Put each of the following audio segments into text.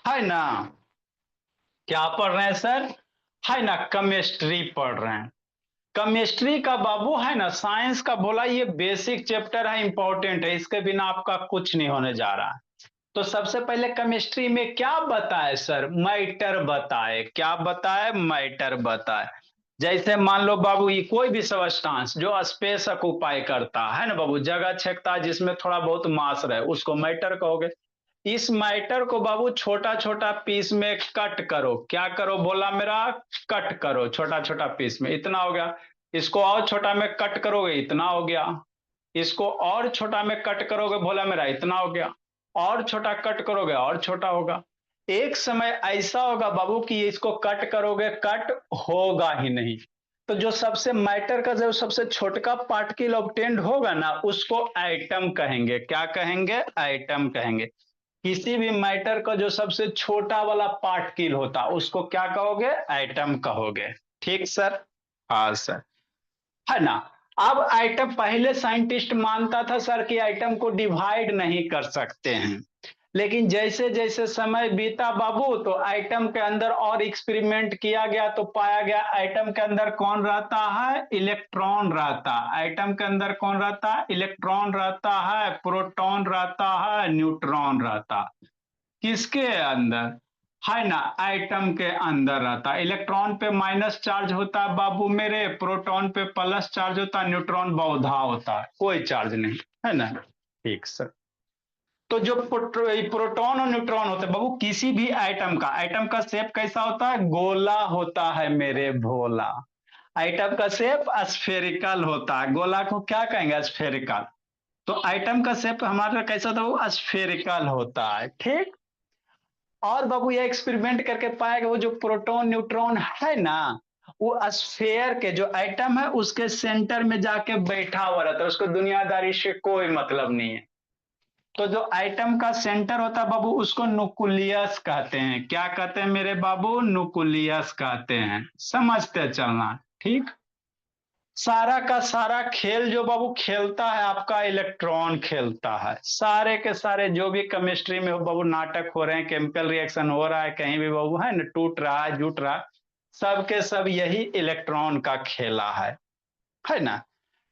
है ना। क्या पढ़ रहे हैं सर? है ना, केमिस्ट्री पढ़ रहे हैं। केमिस्ट्री का बाबू है ना, साइंस का बोला, ये बेसिक चैप्टर है, इंपॉर्टेंट है, इसके बिना आपका कुछ नहीं होने जा रहा है। तो सबसे पहले केमिस्ट्री में क्या बताए सर? मैटर बताए। क्या बताए? मैटर बताए। जैसे मान लो बाबू, ये कोई भी सबस्टांस जो स्पेस ऑक्युपाई करता है ना बाबू, जगह छेकता है, जिसमें थोड़ा बहुत मास रहे, उसको मैटर कहोगे। इस मैटर को बाबू छोटा छोटा पीस में कट करो। क्या करो बोला मेरा? कट करो छोटा छोटा पीस में। इतना हो गया। इसको और छोटा में कट करोगे, इतना हो गया। इसको और छोटा में कट करोगे बोला मेरा, इतना हो गया। और छोटा कट करोगे और छोटा होगा। एक समय ऐसा होगा बाबू कि इसको कट करोगे, कट होगा ही नहीं। तो जो सबसे मैटर का जो सबसे छोटका पार्टिकल ऑब्टेंड होगा ना, उसको एटम कहेंगे। क्या कहेंगे? एटम कहेंगे। किसी भी मैटर का जो सबसे छोटा वाला पार्टिकल होता, उसको क्या कहोगे? एटम कहोगे। ठीक सर? हाँ सर। है ना। अब आइटम, पहले साइंटिस्ट मानता था सर कि आइटम को डिवाइड नहीं कर सकते हैं। लेकिन जैसे जैसे समय बीता बाबू, तो आइटम के अंदर और एक्सपेरिमेंट किया गया, तो पाया गया आइटम के अंदर कौन रहता है? इलेक्ट्रॉन रहता है। आइटम के अंदर कौन रहता है? इलेक्ट्रॉन रहता है, प्रोटॉन रहता है, न्यूट्रॉन रहता है। किसके अंदर? है ना, एटम के अंदर रहता है। इलेक्ट्रॉन पे माइनस चार्ज होता है बाबू मेरे, प्रोटॉन पे प्लस चार्ज होता है, न्यूट्रॉन बहुधा होता है, कोई चार्ज नहीं। है ना। ठीक सर। तो जो प्रोटॉन और न्यूट्रॉन होते हैं बाबू, किसी भी एटम का शेप कैसा होता है? गोला होता है मेरे भोला। एटम का शेप स्फेरिकल होता है। गोला को क्या कहेंगे? स्फेरिकल। तो एटम का शेप हमारा कैसा होता है? वो स्फेरिकल होता है। ठीक। और बाबू ये एक्सपेरिमेंट करके पाया कि वो जो प्रोटॉन न्यूट्रॉन है ना, वो स्फेयर के जो एटम है उसके सेंटर में जाके बैठा हुआ रहता है, उसको दुनियादारी से कोई मतलब नहीं है। तो जो एटम का सेंटर होता है बाबू, उसको न्यूक्लियस कहते हैं। क्या कहते हैं मेरे बाबू? न्यूक्लियस कहते हैं। समझते चलना। ठीक। सारा का सारा खेल जो बाबू खेलता है आपका, इलेक्ट्रॉन खेलता है। सारे के सारे जो भी केमिस्ट्री में हो बाबू, नाटक हो रहे हैं, केमिकल रिएक्शन हो रहा है कहीं भी बाबू, है ना, टूट रहा है, जुट रहा है, सब के सब यही इलेक्ट्रॉन का खेला है ना।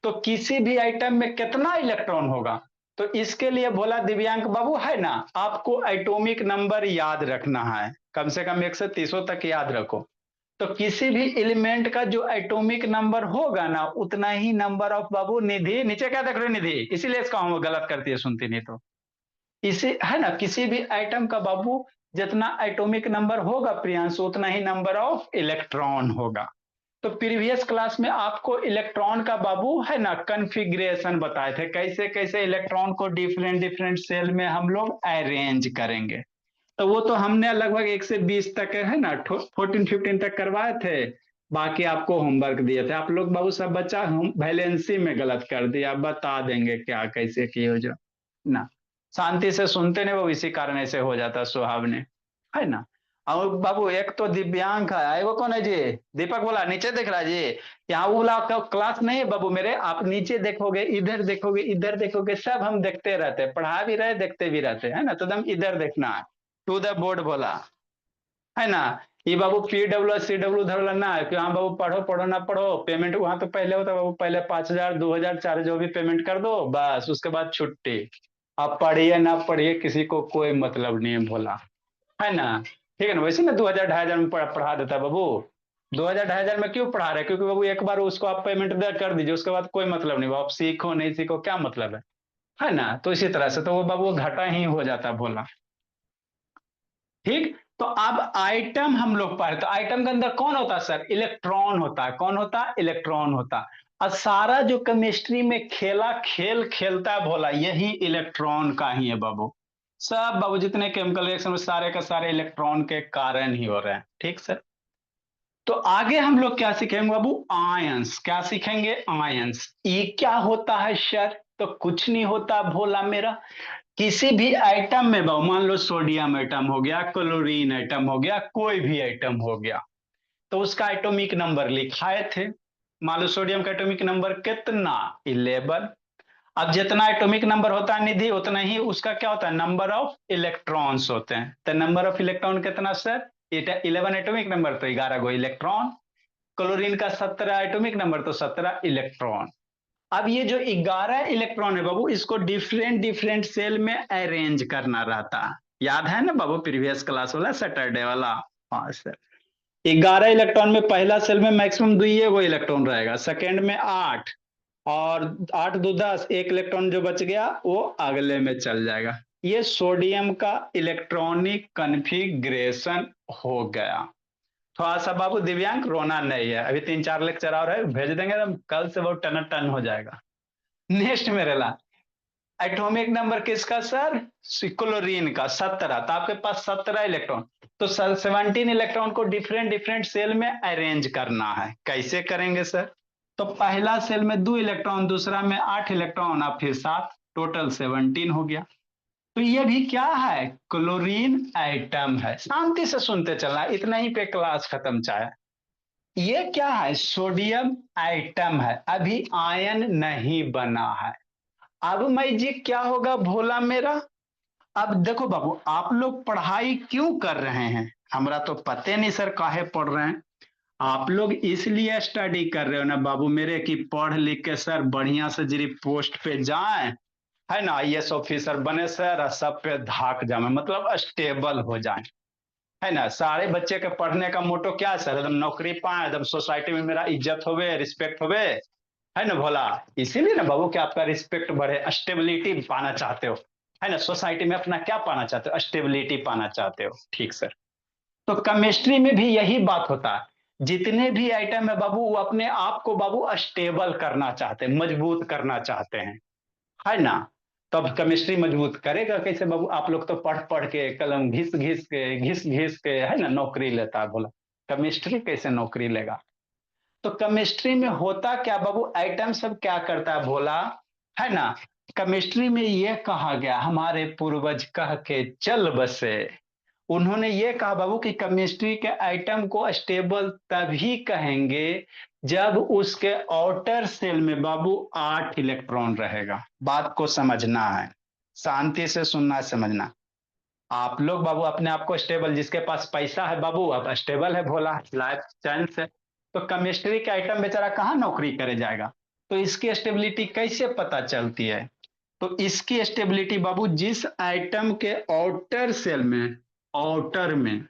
तो किसी भी आइटम में कितना इलेक्ट्रॉन होगा? तो इसके लिए बोला दिव्यांग बाबू, है ना, आपको एटॉमिक नंबर याद रखना है, कम से कम 1 से 30 तक याद रखो। तो किसी भी एलिमेंट का जो एटॉमिक नंबर होगा ना, उतना ही नंबर ऑफ बाबू, निधि नीचे क्या देख रहे हो? निधि, इसीलिए इसका हम गलत करती है, सुनती नहीं तो। इसी है ना, किसी भी आइटम का बाबू जितना एटॉमिक नंबर होगा प्रियांशु, उतना ही नंबर ऑफ इलेक्ट्रॉन होगा। तो प्रीवियस क्लास में आपको इलेक्ट्रॉन का बाबू, है ना, कन्फिग्रेशन बताए थे, कैसे कैसे इलेक्ट्रॉन को डिफरेंट डिफरेंट सेल में हम लोग अरेंज करेंगे। तो वो तो हमने लगभग 1 से 20 तक, है ना, 14 15 तक करवाए थे। बाकी आपको होमवर्क दिए थे, आप लोग बाबू सब बच्चा हम वैलेंसी में गलत कर दिया, बता देंगे क्या कैसे किए हो जो। ना, शांति से सुनते नहीं वो, इसी कारण ऐसे हो जाता स्वभाव ने। है ना। और बाबू एक तो दिव्यांग है, वो कौन है जी? दीपक बोला, नीचे देख रहा है जी। यहाँ वो वाला क्लास नहीं है बाबू मेरे, आप नीचे देखोगे, इधर देखोगे, इधर देखोगे, सब हम देखते रहते हैं, पढ़ा भी रहे, देखते भी रहते हैं, है ना। तो एकदम इधर देखना है। टू द बोर्ड बोला। है ना। ये बाबू PW CW धरला ना है कि हाँ बाबू पढ़ो पढ़ो ना पढ़ो, पेमेंट वहां तो पहले होता बाबू, पहले 5,000 2,000 4 जो भी पेमेंट कर दो बस, उसके बाद छुट्टी। आप पढ़िए ना पढ़िए, किसी को कोई मतलब नहीं है भोला। है ना। ठीक है ना। वैसे ना 2,000 2,500 में पढ़ा देता है बाबू। 2,000 2,500 में क्यों पढ़ा रहे? क्योंकि बाबू एक बार उसको आप पेमेंट दे कर दीजिए, उसके बाद कोई मतलब नहीं, आप सीखो नहीं सीखो क्या मतलब है ना। तो इसी तरह से तो वो बाबू घाटा ही हो जाता है भोला। ठीक। तो अब आइटम हम लोग पढ़े, तो आइटम के अंदर कौन होता है सर? इलेक्ट्रॉन होता है। कौन होता है? इलेक्ट्रॉन होता है। और सारा जो केमिस्ट्री में खेला खेल खेलता है भोला, यही इलेक्ट्रॉन का ही है बाबू। सब बाबू जितने केमिकल रिएक्शन में सारे का सारे इलेक्ट्रॉन के कारण ही हो रहे हैं। ठीक सर। तो आगे हम लोग क्या सीखेंगे बाबू? आयंस। क्या सीखेंगे? आयंस। ये क्या होता है सर? तो कुछ नहीं होता भोला मेरा। किसी भी आइटम में बहु, मान लो सोडियम आइटम हो गया, क्लोरीन आइटम हो गया, कोई भी आइटम हो गया, तो उसका एटॉमिक नंबर लिखाए थे। मान लो सोडियम का एटॉमिक नंबर कितना? 11। अब जितना एटॉमिक नंबर होता है निधि, उतना ही उसका क्या होता है, नंबर ऑफ इलेक्ट्रॉन्स होते हैं। तो नंबर ऑफ इलेक्ट्रॉन कितना सर, 11 एटॉमिक नंबर तो 11 गो इलेक्ट्रॉन। क्लोरीन का 17 एटॉमिक नंबर तो 17 इलेक्ट्रॉन। अब ये जो 11 इलेक्ट्रॉन है बाबू, इसको डिफरेंट डिफरेंट सेल में अरेंज करना रहता है। याद है ना बाबू, प्रीवियस क्लास वाला सैटरडे वाला। हाँ सर। 11 इलेक्ट्रॉन में पहला सेल में मैक्सिमम दुइये गो इलेक्ट्रॉन रहेगा, सेकेंड में 8, और 8 दो 10, एक इलेक्ट्रॉन जो बच गया वो अगले में चल जाएगा। ये सोडियम का इलेक्ट्रॉनिक कन्फिग्रेशन हो गया। थोड़ा सा बाबू दिव्यांग रोना नहीं है, अभी 3-4 लेक्चर और है, भेज देंगे तो कल से बहुत टन टन हो जाएगा। नेक्स्ट मेरे ला, एटॉमिक नंबर किसका सर, क्लोरीन का 17। तो आपके पास 17 इलेक्ट्रॉन, तो 17 इलेक्ट्रॉन को डिफरेंट डिफरेंट सेल में अरेंज करना है। कैसे करेंगे सर, तो पहला सेल में 2 इलेक्ट्रॉन, दूसरा में 8 इलेक्ट्रॉन, और फिर 7, टोटल 17 हो गया। तो ये भी क्या है, क्लोरीन एटम है। शांति से सुनते चलना, इतना ही पे क्लास खत्म चाहे। ये क्या है, सोडियम एटम है, अभी आयन नहीं बना है। अब मैं जी क्या होगा भोला मेरा। अब देखो बाबू, आप लोग पढ़ाई क्यों कर रहे हैं, हमरा तो पते नहीं सर काहे पढ़ रहे हैं। आप लोग इसलिए स्टडी कर रहे हो ना बाबू मेरे, कि पढ़ लिख के सर बढ़िया से जरी पोस्ट पे जाएं, है ना, आईएएस ऑफिसर बने सर, और सब पे धाक जाए, मतलब स्टेबल हो जाए, है ना। सारे बच्चे के पढ़ने का मोटो क्या है सर, एकदम नौकरी पाए, एकदम सोसाइटी में मेरा इज्जत होवे, रिस्पेक्ट होवे, है ना भोला। इसीलिए ना बाबू कि आपका रिस्पेक्ट बढ़े, स्टेबिलिटी पाना चाहते हो, है ना, सोसाइटी में अपना क्या पाना चाहते हो, स्टेबिलिटी पाना चाहते हो, ठीक सर। तो केमिस्ट्री में भी यही बात होता है, जितने भी आइटम है बाबू, वो अपने आप को बाबू स्टेबल करना चाहते हैं, मजबूत करना चाहते हैं, है ना। तब केमिस्ट्री मजबूत करेगा कैसे बाबू, आप लोग तो पढ़ पढ़ के कलम घिस घिस के, है ना, नौकरी लेता है बोला, केमिस्ट्री कैसे नौकरी लेगा। तो केमिस्ट्री में होता क्या बाबू, आइटम सब क्या करता है भोला, है ना। केमिस्ट्री में ये कहा गया, हमारे पूर्वज कह के चल बसे, उन्होंने ये कहा बाबू कि केमिस्ट्री के आइटम को स्टेबल तभी कहेंगे जब उसके आउटर सेल में बाबू 8 इलेक्ट्रॉन रहेगा। बात को समझना है, शांति से सुनना समझना। आप लोग बाबू अपने आप को स्टेबल, जिसके पास पैसा है बाबू अब स्टेबल है भोला, लाइफ चांस है। तो केमिस्ट्री के आइटम बेचारा कहाँ नौकरी करे जाएगा। तो इसकी स्टेबिलिटी कैसे पता चलती है, तो इसकी स्टेबिलिटी बाबू जिस आइटम के आउटर सेल में, आउटर में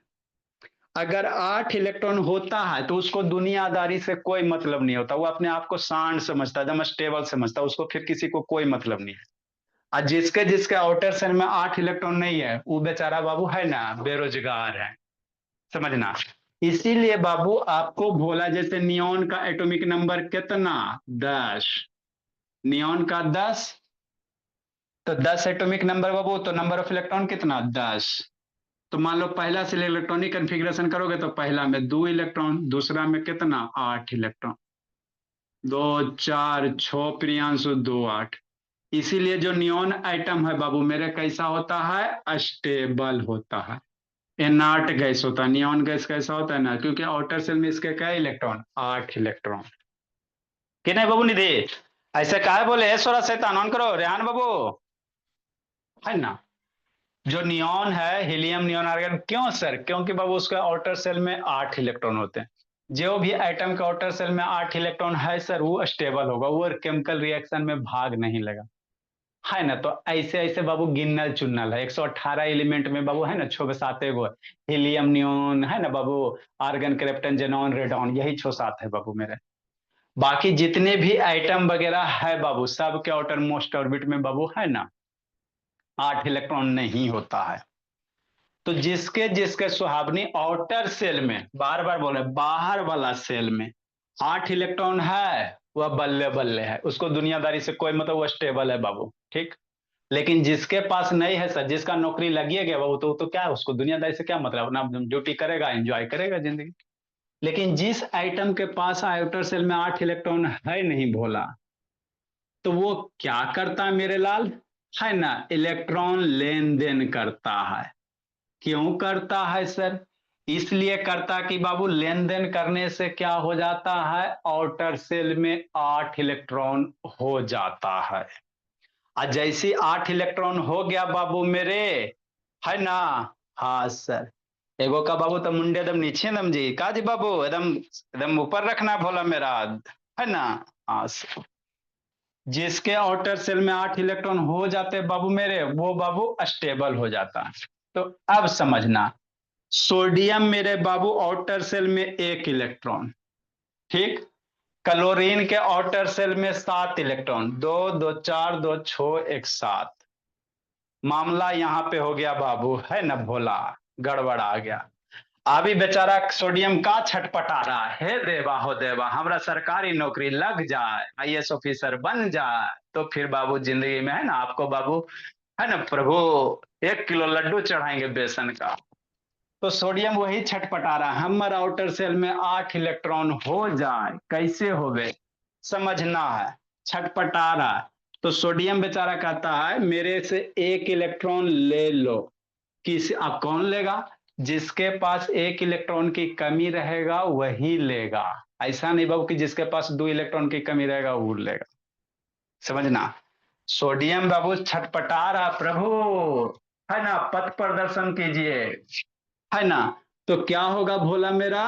अगर 8 इलेक्ट्रॉन होता है तो उसको दुनियादारी से कोई मतलब नहीं होता, वो अपने आप को शांत समझता है, एकदम स्टेबल समझता है, उसको फिर किसी को कोई मतलब नहीं है। और जिसके जिसके आउटर सेल में 8 इलेक्ट्रॉन नहीं है, वो बेचारा बाबू है ना बेरोजगार है, समझना। इसीलिए बाबू आपको बोला, जैसे नियोन का एटॉमिक नंबर कितना, 10, नियोन का 10, तो 10 एटॉमिक नंबर बाबू, तो नंबर ऑफ इलेक्ट्रॉन कितना, 10। तो मान लो पहला से इलेक्ट्रॉनिक कन्फिग्रेशन करोगे तो पहला में 2 इलेक्ट्रॉन, दूसरा में कितना, 8 इलेक्ट्रॉन, 2 4 6 प्रियांशु 2 8। इसीलिए जो नियोन आइटम है बाबू मेरे कैसा होता है, स्टेबल होता है। इनर्ट गैस होता है, नियोन गैस कैसा होता है ना, क्योंकि आउटर सेल में इसके क्या इलेक्ट्रॉन, 8 इलेक्ट्रॉन। कि नहीं बाबू निधि, ऐसे काहे बोले, थोड़ा शैतान ऑन करो रेहान बाबू, है ना। जो नियॉन है हीलियम नियॉन आर्गन, क्यों सर, क्योंकि बाबू उसके आउटर सेल में 8 इलेक्ट्रॉन होते हैं। जो भी आइटम के आउटर सेल में 8 इलेक्ट्रॉन है सर, वो स्टेबल होगा, वो केमिकल रिएक्शन में भाग नहीं लगा, है ना। तो ऐसे ऐसे बाबू गिनल चुनल है, 118 एलिमेंट में बाबू है ना, 6 7 गो हीलियम नियॉन, है ना बाबू, आर्गन क्रिप्टन जेनॉन रेडॉन, यही 6 7 है बाबू मेरे। बाकी जितने भी आइटम वगैरह है बाबू, सब के आउटर मोस्ट ऑर्बिट में बाबू है ना 8 इलेक्ट्रॉन नहीं होता है। तो जिसके जिसके सुहावनी आउटर सेल में, बार बार बोल रहे बाहर वाला सेल में 8 इलेक्ट्रॉन है, वह बल्ले बल्ले है, उसको दुनियादारी से कोई मतलब, वो स्टेबल है बाबू, ठीक। लेकिन जिसके पास नहीं है सर, जिसका नौकरी लगी गया बाबू, तो क्या है, उसको दुनियादारी से क्या मतलब, अपना ड्यूटी करेगा, एंजॉय करेगा जिंदगी। लेकिन जिस आइटम के पास आउटर सेल में 8 इलेक्ट्रॉन है नहीं भोला, तो वो क्या करता है मेरे लाल, है ना, इलेक्ट्रॉन लेन देन करता है। क्यों करता है सर, इसलिए करता कि बाबू लेन देन करने से क्या हो जाता है, आउटर सेल में 8 इलेक्ट्रॉन हो जाता है। आज जैसी 8 इलेक्ट्रॉन हो गया बाबू मेरे, है ना। हाँ सर। एगो का बाबू तो मुंडे एकदम नीचे दम जी का जी बाबू एकदम एकदम ऊपर रखना भोला मेरा, है ना। हाँ सर। जिसके आउटर सेल में 8 इलेक्ट्रॉन हो जाते हैं बाबू मेरे, वो बाबू स्टेबल हो जाता है। तो अब समझना, सोडियम मेरे बाबू आउटर सेल में 1 इलेक्ट्रॉन, ठीक। क्लोरीन के आउटर सेल में 7 इलेक्ट्रॉन, 2 2 4 2 6 1 7। मामला यहां पे हो गया बाबू, है ना भोला, गड़बड़ आ गया। अभी बेचारा सोडियम का छटपटा रहा है, हे देवा हो देवा, हमरा सरकारी नौकरी लग जाए, आईएएस ऑफिसर बन जाए, तो फिर बाबू जिंदगी में, है ना, आपको बाबू, है ना प्रभु, 1 किलो लड्डू चढ़ाएंगे बेसन का। तो सोडियम वही छटपटा रहा, हमर आउटर सेल में 8 इलेक्ट्रॉन हो जाए, कैसे हो गए समझना है, छटपटा रहा है। तो सोडियम बेचारा कहता है मेरे से 1 इलेक्ट्रॉन ले लो। किस अब कौन लेगा, जिसके पास 1 इलेक्ट्रॉन की कमी रहेगा वही लेगा। ऐसा नहीं बाबू कि जिसके पास 2 इलेक्ट्रॉन की कमी रहेगा वो लेगा, समझना। सोडियम बाबू छटपटा रहा, प्रभु, है ना, पथ प्रदर्शन कीजिए, है ना। तो क्या होगा भोला मेरा,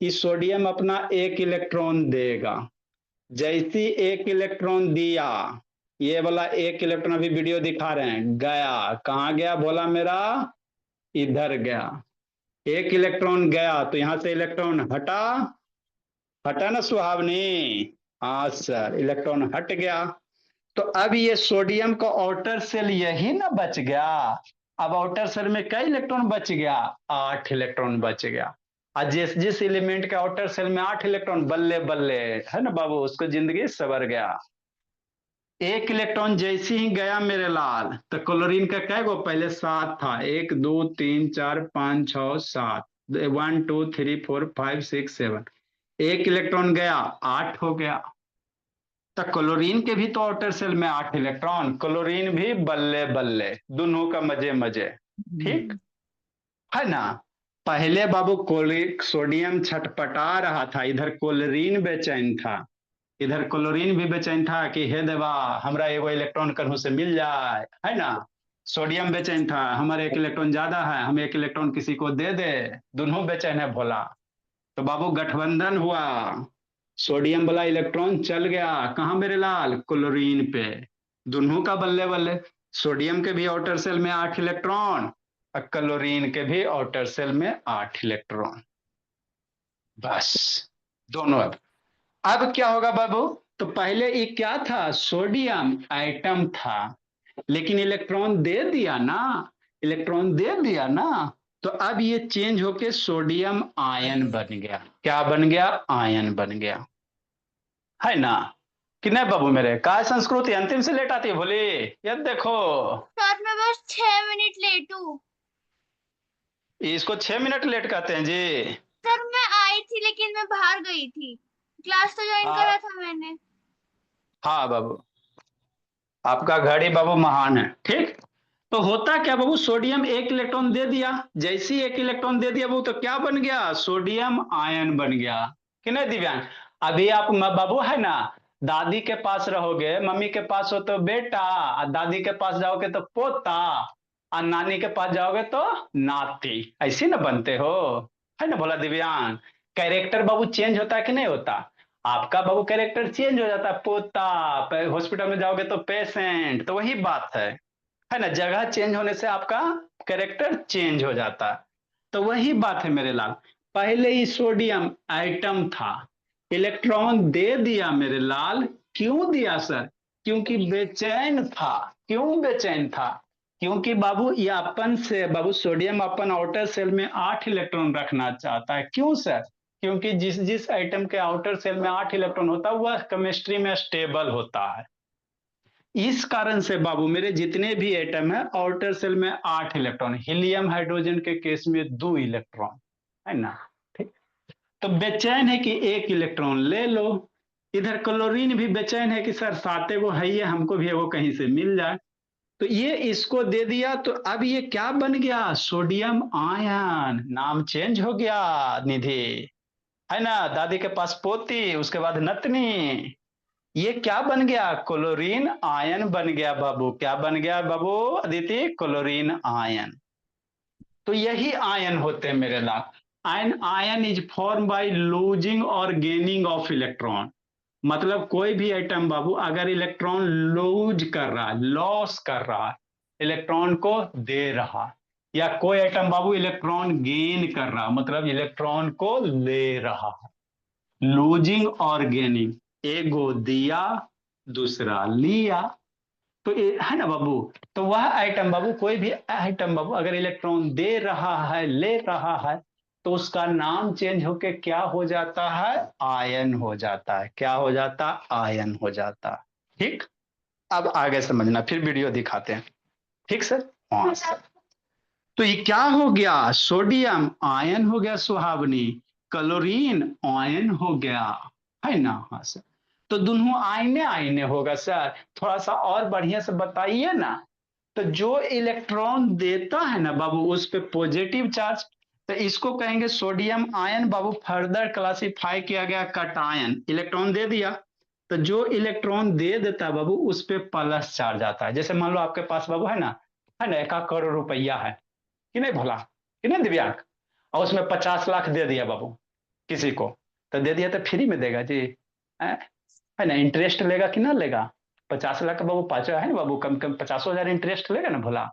कि सोडियम अपना 1 इलेक्ट्रॉन देगा। जैसी 1 इलेक्ट्रॉन दिया, ये वाला 1 इलेक्ट्रॉन अभी वीडियो दिखा रहे हैं, गया कहाँ गया भोला मेरा, इधर गया। 1 इलेक्ट्रॉन गया तो यहां से इलेक्ट्रॉन हटा, हटा ना सुहावनी। हाँ सर, इलेक्ट्रॉन हट गया। तो अब ये सोडियम का आउटर सेल यही ना बच गया। अब आउटर सेल में कई इलेक्ट्रॉन बच गया, 8 इलेक्ट्रॉन बच गया। और जिस जिस एलिमेंट के आउटर सेल में 8 इलेक्ट्रॉन, बल्ले बल्ले, है ना बाबू, उसको जिंदगी सवर गया। 1 इलेक्ट्रॉन जैसे ही गया मेरे लाल, तो क्लोरीन का कै गो पहले 7 था, 1 2 3 4 5 6 7, 1 2 3 4 5 6 7। 1 इलेक्ट्रॉन गया, 8 हो गया। तो क्लोरीन के भी तो आउटर सेल में 8 इलेक्ट्रॉन, क्लोरीन भी बल्ले बल्ले, दोनों का मजे मजे, ठीक है ना। पहले बाबू सोडियम छटपटा रहा था, इधर क्लोरीन बेचैन था, इधर क्लोरीन भी बेचैन था कि हे देवा हमरा एगो इलेक्ट्रॉन कहीं से मिल जाए, है ना। सोडियम बेचैन था, हमारे 1 इलेक्ट्रॉन ज्यादा है, हम 1 इलेक्ट्रॉन किसी को दे दे, दोनों बेचैन है भोला। तो बाबू गठबंधन हुआ, सोडियम वाला इलेक्ट्रॉन चल गया कहाँ मेरे लाल, क्लोरीन पे, दोनों का बल्ले बल्ले। सोडियम के भी आउटर सेल में 8 इलेक्ट्रॉन, और क्लोरीन के भी आउटर सेल में 8 इलेक्ट्रॉन, बस दोनों। अब क्या होगा बाबू, तो पहले ये क्या था, सोडियम एटम था, लेकिन इलेक्ट्रॉन दे दिया ना, इलेक्ट्रॉन दे दिया ना। तो अब ये चेंज होके सोडियम आयन बन गया, क्या बन गया, आयन बन गया, है ना। कि नहीं बाबू मेरे, काय संस्कृति अंतिम से लेट आती है बोले, ये देखो। सर मैं बस 6 मिनट लेट हूँ। इसको 6 मिनट लेट कहते हैं जी। सर मैं आई थी लेकिन मैं बाहर गई थी, क्लास तो ज्वाइन करा हाँ था मैंने। हाँ बाबू, आपका घड़ी बाबू महान है, ठीक। तो होता क्या बाबू, सोडियम 1 इलेक्ट्रॉन दे दिया, जैसे ही 1 इलेक्ट्रॉन दे दिया वो तो क्या बन गया, सोडियम आयन बन गया, कि नहीं दिव्यांग। अभी आप बाबू, है ना, दादी के पास रहोगे, मम्मी के पास हो तो बेटा, और दादी के पास जाओगे तो पोता, और नानी के पास जाओगे तो नाती, ऐसे ना बनते हो, है ना बोला दिव्यांग। कैरेक्टर बाबू चेंज होता है कि नहीं होता, आपका बाबू कैरेक्टर चेंज हो जाता है, पोता, हॉस्पिटल में जाओगे तो पेशेंट, तो वही बात है ना, जगह चेंज होने से आपका कैरेक्टर चेंज हो जाता है। तो वही बात है मेरे लाल, पहले ही सोडियम आइटम था, इलेक्ट्रॉन दे दिया मेरे लाल, क्यों दिया सर, क्योंकि बेचैन था। क्यों बेचैन था, क्योंकि बाबू ये अपन से बाबू सोडियम अपन आउटर सेल में 8 इलेक्ट्रॉन रखना चाहता है, क्यों सर, क्योंकि जिस जिस आइटम के आउटर सेल में 8 इलेक्ट्रॉन होता है वह केमिस्ट्री में स्टेबल होता है। इस कारण से बाबू मेरे जितने भी एटम है आउटर सेल में 8 इलेक्ट्रॉन, हीलियम हाइड्रोजन के केस में 2 इलेक्ट्रॉन, है ना, ठीक। तो बेचैन है कि 1 इलेक्ट्रॉन ले लो। इधर क्लोरीन भी बेचैन है कि सर 7 गो है, ये हमको भी वो कहीं से मिल जाए। तो ये इसको दे दिया, तो अब ये क्या बन गया, सोडियम आयन, नाम चेंज हो गया निधि, है ना, दादी के पास पोती, उसके बाद नतनी, ये क्या बन गया? क्लोरीन आयन बन गया बाबू। क्या बन गया बाबू अदिति? Chlorine ion. तो यही आयन होते हैं मेरे लाल। An ion is form by losing और गेनिंग ऑफ इलेक्ट्रॉन। मतलब कोई भी एटम बाबू अगर इलेक्ट्रॉन लूज कर रहा है, लॉस कर रहा है, इलेक्ट्रॉन को दे रहा है, या कोई एटम बाबू इलेक्ट्रॉन गेन कर रहा, मतलब इलेक्ट्रॉन को ले रहा है, लूजिंग और गेनिंग, एगो दिया दूसरा लिया, तो ये है ना बाबू। तो वह आइटम बाबू, कोई भी आइटम बाबू अगर इलेक्ट्रॉन दे रहा है, ले रहा है, तो उसका नाम चेंज होके क्या हो जाता है? आयन हो जाता है। क्या हो जाता? आयन हो जाता है। ठीक। अब आगे समझना, फिर वीडियो दिखाते हैं। ठीक सर? हाँ सर। तो ये क्या हो गया? सोडियम आयन हो गया सुहावनी, क्लोरीन आयन हो गया, है ना? हाँ सर। तो दोनों आयने आयने होगा सर। थोड़ा सा और बढ़िया से बताइए ना। तो जो इलेक्ट्रॉन देता है ना बाबू उस पे पॉजिटिव चार्ज, तो इसको कहेंगे सोडियम आयन बाबू। फर्दर क्लासिफाई किया गया कटायन, इलेक्ट्रॉन दे दिया, तो जो इलेक्ट्रॉन दे देता है बाबू उस पे प्लस चार्ज आता है। जैसे मान लो आपके पास बाबू है ना 1 करोड़ रुपया है कि नहीं भोला, कि नहीं दिव्यांग, और उसमें 50 लाख दे दिया बाबू किसी को, तो दे दिया तो फ्री में देगा जी, है ना? इंटरेस्ट लेगा कि ना लेगा? 50 लाख का बाबू पाँच है ना बाबू, कम कम 50,000 इंटरेस्ट लेगा ना भोला।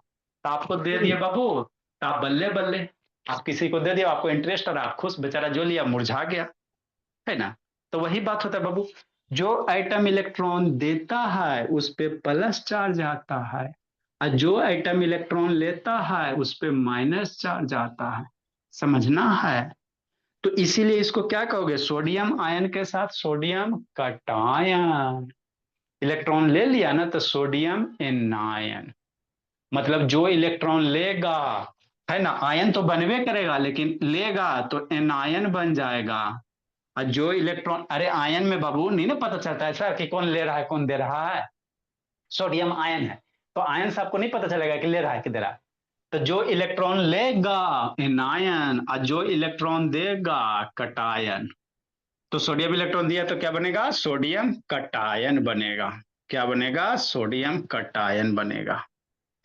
तो आपको दे दिया बाबू, तो आप बल्ले बल्ले, आप किसी को दे दिया आपको इंटरेस्ट, और आप खुश, बेचारा जो लिया मुरझा गया, है ना? तो वही बात होता है बाबू, जो आइटम इलेक्ट्रॉन देता है उस पे प्लस चार्ज आता है, और जो आइटम इलेक्ट्रॉन लेता है उस पे माइनस चार्ज आता है। समझना है? तो इसीलिए इसको क्या कहोगे? सोडियम आयन के साथ सोडियम कटायन। इलेक्ट्रॉन ले लिया ना तो सोडियम एनायन। मतलब जो इलेक्ट्रॉन लेगा, है ना, आयन तो बनवे करेगा, लेकिन लेगा तो एनायन बन जाएगा। और जो इलेक्ट्रॉन, अरे आयन में बाबू नहीं ना पता चलता है सर कि कौन ले रहा है कौन दे रहा है। सोडियम आयन है, तो आयन से आपको नहीं पता चलेगा कि ले रहा है कि दे रहा है। तो जो इलेक्ट्रॉन लेगा एनायन, और जो इलेक्ट्रॉन देगा कटायन। तो सोडियम इलेक्ट्रॉन दिया तो क्या बनेगा? सोडियम कटायन बनेगा। क्या बनेगा? सोडियम कटायन बनेगा,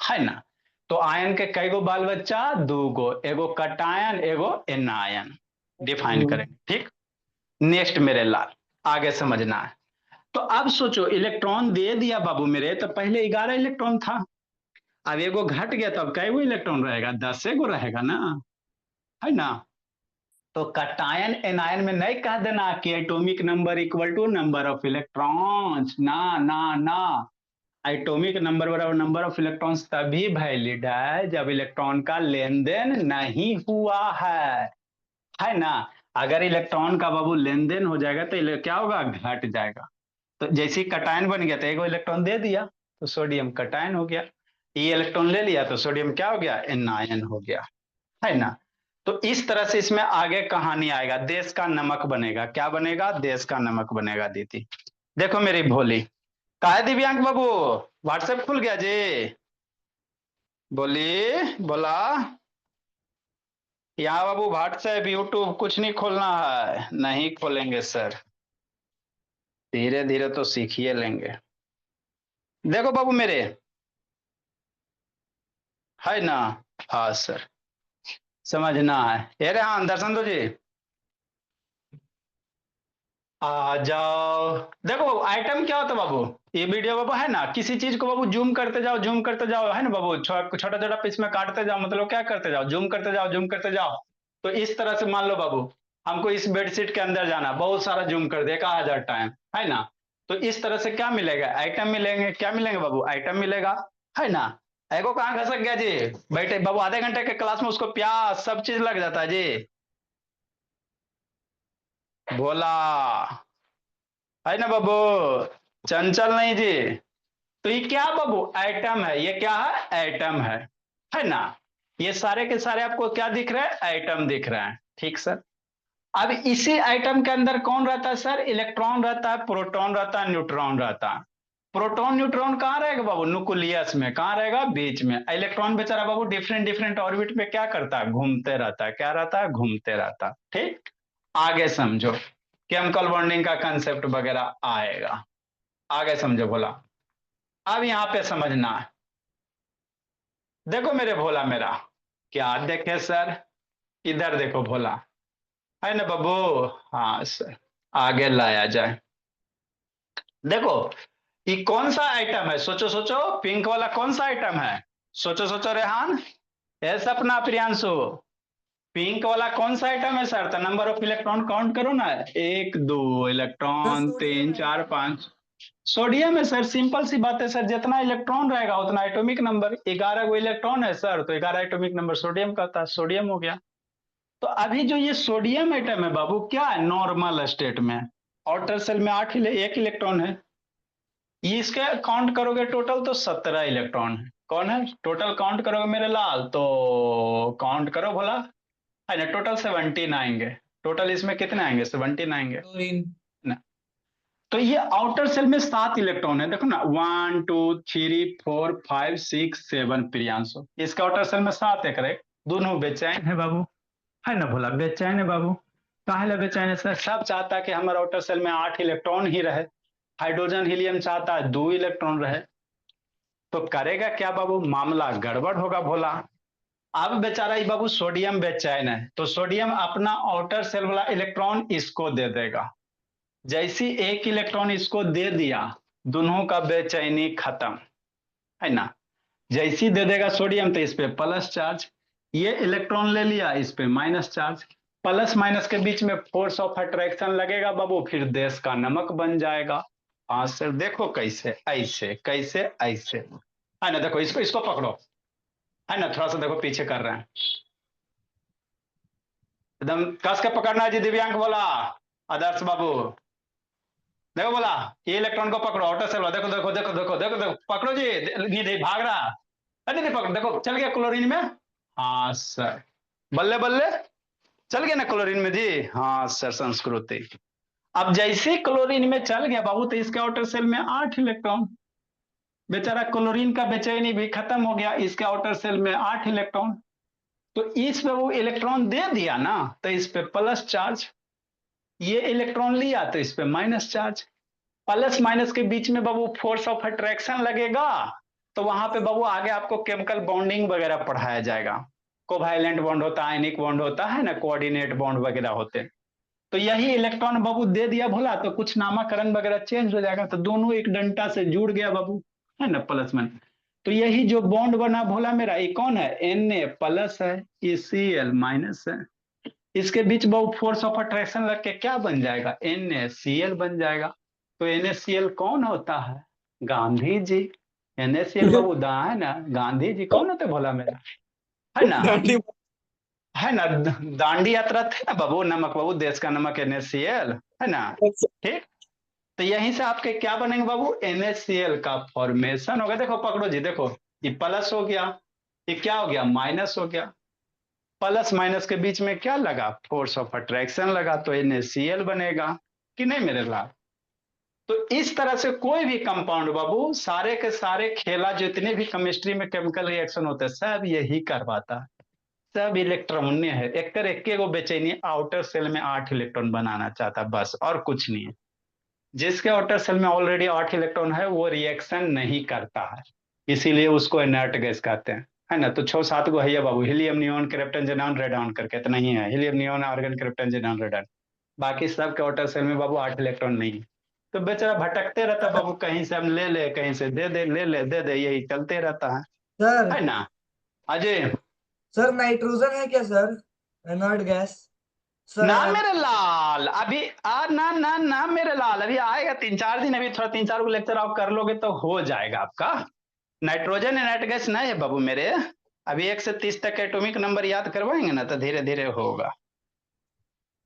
है ना? तो आयन के कई गो बाल बच्चा? 2 गो, एगो कटायन एगो एनायन। डिफाइन करेंगे। ठीक। नेक्स्ट मेरे लाल, आगे समझना है। तो अब सोचो, इलेक्ट्रॉन दे दिया बाबू मेरे, तो पहले 11 इलेक्ट्रॉन था, अब एगो घट गया, तो अब कई गो इलेक्ट्रॉन रहेगा? 10 गो रहेगा ना, है ना? तो कटायन एनायन में नहीं कह देना कि atomic number equal to number of electrons, ना ना ना। एटॉमिक नंबर बराबर नंबर ऑफ इलेक्ट्रॉन्स तभी वैलिड है जब इलेक्ट्रॉन का लेन देन नहीं हुआ है ना? अगर इलेक्ट्रॉन का बाबू लेन देन हो जाएगा तो क्या होगा? घट जाएगा। तो जैसे ही कटायन बन गया तो एगो इलेक्ट्रॉन दे दिया तो सोडियम कटायन हो गया, ये इलेक्ट्रॉन ले लिया तो सोडियम क्या हो गया? एनायन हो गया, है ना? तो इस तरह से इसमें आगे कहानी आएगा, देश का नमक बनेगा। क्या बनेगा? देश का नमक बनेगा दीदी। देखो मेरी भोली, का है दिव्यांग बाबू? व्हाट्सएप खुल गया जी? बोली, बोला। यहाँ बाबू व्हाट्सएप यूट्यूब कुछ नहीं खोलना है। नहीं खोलेंगे सर, धीरे धीरे तो सीखिए लेंगे। देखो बाबू मेरे, है ना? हाँ सर, समझना है। ये रे हाँ, दर्शन दो जी। आ जाओ। देखो आइटम क्या होता है बाबू, ये वीडियो बाबू है ना, किसी चीज को बाबू जूम करते जाओ, जूम करते जाओ, है ना बाबू, छोटा छोटा पीस में काटते जाओ, मतलब क्या करते जाओ? जूम करते जाओ, जूम करते जाओ। तो इस तरह से मान लो बाबू, हमको इस बेडशीट के अंदर जाना, बहुत सारा जूम कर दे 1000 टाइम, है ना? तो इस तरह से क्या मिलेगा? आइटम मिलेंगे। क्या मिलेंगे बाबू? आइटम मिलेगा, है ना? एगो कहाँ खसक गया जी? बैठे बाबू, आधे घंटे के क्लास में उसको प्यास सब चीज लग जाता है जी। बोला, है ना बाबू? चंचल नहीं जी। तो ये क्या बाबू? एटम है। ये क्या है? एटम है ना? ये सारे के सारे आपको क्या दिख रहे हैं? एटम दिख रहे हैं। ठीक सर। अब इसी एटम के अंदर कौन रहता है सर? इलेक्ट्रॉन रहता है, प्रोटॉन रहता है, न्यूट्रॉन रहता है। प्रोटॉन न्यूट्रॉन कहाँ रहेगा बाबू? न्यूक्लियस में। कहाँ रहेगा? बीच में। इलेक्ट्रॉन बेचारा बाबू डिफरेंट डिफरेंट ऑर्बिट पे क्या करता है? घूमते रहता है। क्या रहता है? घूमते रहता है। ठीक। आगे समझो, केमिकल बॉन्डिंग का कंसेप्ट वगैरह आएगा। आगे समझो भोला। अब यहां पे समझना है, देखो मेरे भोला मेरा, क्या देखे सर, इधर देखो भोला, है ना बाबू। हाँ सर, आगे लाया जाए। देखो ये कौन सा आइटम है, सोचो सोचो, पिंक वाला कौन सा आइटम है, सोचो सोचो रेहान, है सपना, प्रियांशु, पिंक वाला कौन सा आइटम है सर, तो नंबर ऑफ इलेक्ट्रॉन काउंट करो ना, एक दो सर इलेक्ट्रॉन, सोडियम तीन है। चार पांच। सोडियम है सर, सिंपल सी बात है सर, जितना इलेक्ट्रॉन रहेगा उतना एटॉमिक नंबर, 11 गो इलेक्ट्रॉन है सर, तो 11 एटॉमिक नंबर सोडियम का था, सोडियम हो गया। तो अभी जो ये सोडियम एटम है बाबू, क्या है, नॉर्मल स्टेट में, आउटर सेल में एक इलेक्ट्रॉन है, ये इसके काउंट करोगे टोटल तो 17 इलेक्ट्रॉन है, कौन है टोटल काउंट करोगे मेरे लाल, तो काउंट करो भोला, है ना, टोटल 17 आएंगे, टोटल इसमें कितने आएंगे, 17 आएंगे क्लोरीन। ना। तो ये आउटर सेल में 7 इलेक्ट्रॉन है, देखो ना, 1 2 3 4 5 6 7, प्रियांशु, इसका आउटर सेल में 7 है, करेक्ट, दोनों बेचैन है बाबू, है ना भोला, बेचैन है बाबू, काहे बेचैन है सर, सब चाहता है कि हमारे आउटर सेल में 8 इलेक्ट्रॉन ही रहे, हाइड्रोजन हीलियम चाहता है 2 इलेक्ट्रॉन रहे, तो करेगा क्या बाबू, मामला गड़बड़ होगा भोला। अब बेचारा ये बाबू सोडियम बेचैन है, तो सोडियम अपना आउटर सेल वाला इलेक्ट्रॉन इसको दे देगा, जैसी एक इलेक्ट्रॉन इसको दे दिया, दोनों का बेचैनी खत्म, है ना, जैसी दे देगा सोडियम तो इस पे प्लस चार्ज, ये इलेक्ट्रॉन ले लिया, इस पे माइनस चार्ज, प्लस माइनस के बीच में फोर्स ऑफ अट्रैक्शन लगेगा बाबू, फिर देश का नमक बन जाएगा। हाँ सर, देखो कैसे, ऐसे कैसे ऐसे, है ना, देखो इसको इसको पकड़ो, है ना, थोड़ा सा देखो पीछे कर रहे हैं, एकदम कस के पकड़ना है जी, दिव्यांग बोला, आदर्श बाबू, देखो बोला, ये इलेक्ट्रॉन को पकड़ो, आउटर सेल, देखो देखो देखो देखो देखो देखो, पकड़ो जी, नहीं भाग रहा, अरे नहीं पकड़ो, देखो चल गया क्लोरीन में, हाँ सर, बल्ले बल्ले चल गया ना क्लोरीन में जी, हाँ सर, संस्कृति। अब जैसे क्लोरीन में चल गया बाबू, तो इसके आउटर सेल में 8 इलेक्ट्रॉन, बेचारा क्लोरीन का बेचैनी भी खत्म हो गया, इसके आउटर सेल में 8 इलेक्ट्रॉन, तो इस पे वो इलेक्ट्रॉन दे दिया ना, तो इस पे प्लस चार्ज, ये इलेक्ट्रॉन लिया तो इस पे माइनस चार्ज, प्लस माइनस के बीच में बाबू फोर्स ऑफ अट्रैक्शन लगेगा, तो वहां पे बाबू आगे आपको केमिकल बॉन्डिंग वगैरह पढ़ाया जाएगा, कोवैलेंट बॉन्ड होता है, आयनिक बॉन्ड होता है ना, कोऑर्डिनेट बॉन्ड वगैरह होते हैं, तो यही इलेक्ट्रॉन बाबू दे दिया भोला, तो कुछ नामकरण वगैरह चेंज हो जाएगा, तो दोनों एक डंटा से जुड़ गया बाबू, है ना, प्लस में, तो यही जो बॉन्ड बना भोला मेरा, ये कौन है, Na प्लस है, ये Cl माइनस है, इसके बीच बाबू फोर्स ऑफ अट्रैक्शन लग के क्या बन जाएगा, NaCl बन जाएगा, तो NaCl कौन होता है, गांधी जी, NaCl बाबू दा है ना, गांधी जी कौन होते भोला मेरा, है ना, दांडी। है ना, दांडी यात्रा थे ना बाबू, नमक बाबू, देश का नमक NaCl, है ना, ठीक, तो यहीं से आपके क्या बनेंगे बाबू, NaCl का फॉर्मेशन होगा, देखो पकड़ो जी, देखो ये प्लस हो गया, ये क्या हो गया, माइनस हो गया, प्लस माइनस के बीच में क्या लगा, फोर्स ऑफ अट्रैक्शन लगा, तो NaCl बनेगा कि नहीं मेरे लाल। तो इस तरह से कोई भी कंपाउंड बाबू, सारे के सारे खेला, जितने भी केमिस्ट्री में केमिकल रिएक्शन होते हैं, सब यही करवाता है, सब इलेक्ट्रॉन्य है, एक को बेचैनी, आउटर सेल में 8 इलेक्ट्रॉन बनाना चाहता है बस, और कुछ नहीं है, जिसके आउटर सेल में ऑलरेडी 8 इलेक्ट्रॉन है वो रिएक्शन नहीं करता है, इसीलिए उसको इनर्ट गैस कहते हैं, है ना, तो 6 7 गो है बाबू, helium neon krypton xenon radon करके, तो नहीं है, helium neon argon krypton xenon radon, बाकी सब के आउटर सेल में बाबू 8 इलेक्ट्रॉन नहीं है, तो बेचारा भटकते रहता बाबू, कहीं से हम ले ले, कहीं से दे दे, ले ले दे दे, यही चलते रहता सर है ना, अजय। सर नाइट्रोजन है क्या सर, इनर्ट गैस? सर ना मेरे लाल, अभी ना ना ना मेरे लाल, अभी आएगा 3 4 दिन, अभी थोड़ा 3 4 को लेक्चर आप कर लोगे तो हो जाएगा आपका, नाइट्रोजन इनर्ट गैस नहीं है बाबू मेरे, अभी 1 से 30 तक एटॉमिक नंबर याद करवाएंगे ना, तो धीरे धीरे होगा,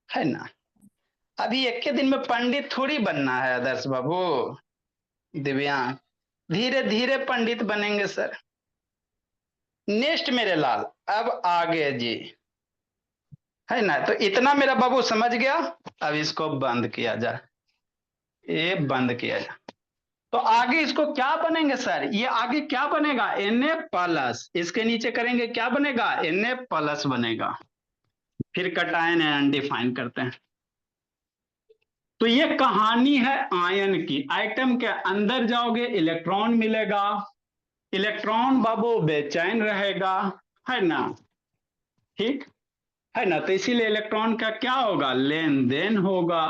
है ना, अभी एक के दिन में पंडित थोड़ी बनना है आदर्श बाबू, दिव्यांग, धीरे धीरे पंडित बनेंगे सर। नेक्स्ट मेरे लाल, अब आगे जी, है ना, तो इतना मेरा बाबू समझ गया, अब इसको बंद किया जाए, ये बंद किया जाए, तो आगे इसको क्या बनेंगे सर, ये आगे क्या बनेगा, Na प्लस, इसके नीचे करेंगे क्या बनेगा, Na प्लस बनेगा, फिर कटायन अनडिफाइन करते हैं, तो ये कहानी है आयन की। आइटम के अंदर जाओगे इलेक्ट्रॉन मिलेगा, इलेक्ट्रॉन बाबू बेचैन रहेगा, है ना, ठीक है ना। तो इसीलिए इलेक्ट्रॉन का क्या होगा, लेन देन होगा।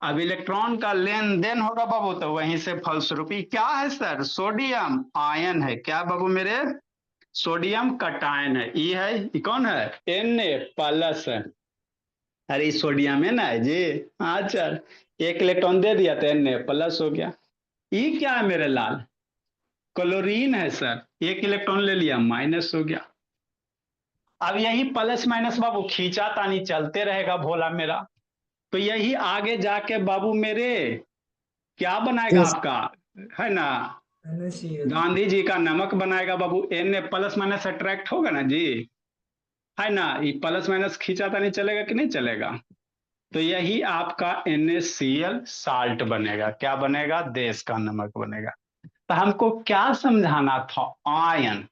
अब इलेक्ट्रॉन का लेन देन होगा बाबू, तो वहीं से फलस्वरूपी क्या है सर, सोडियम आयन है। क्या बाबू मेरे, सोडियम कटायन है। ई है, ई कौन है, Na+ है। अरे ई सोडियम है ना जी। अच्छा, एक इलेक्ट्रॉन दे दिया तो Na+ हो गया। ई क्या है मेरे लाल, क्लोरीन है सर। एक इलेक्ट्रॉन ले लिया, माइनस हो गया। अब यही प्लस माइनस बाबू खींचा तानी चलते रहेगा भोला मेरा। तो यही आगे जाके बाबू मेरे क्या बनाएगा Yes. आपका, है ना, NaCl. गांधी जी का नमक बनाएगा बाबू। Na+ अट्रैक्ट होगा ना जी, है ना। ये प्लस माइनस खींचा तानी चलेगा कि नहीं चलेगा। तो यही आपका NaCl साल्ट बनेगा। क्या बनेगा, देश का नमक बनेगा। तो हमको क्या समझाना था, आयन।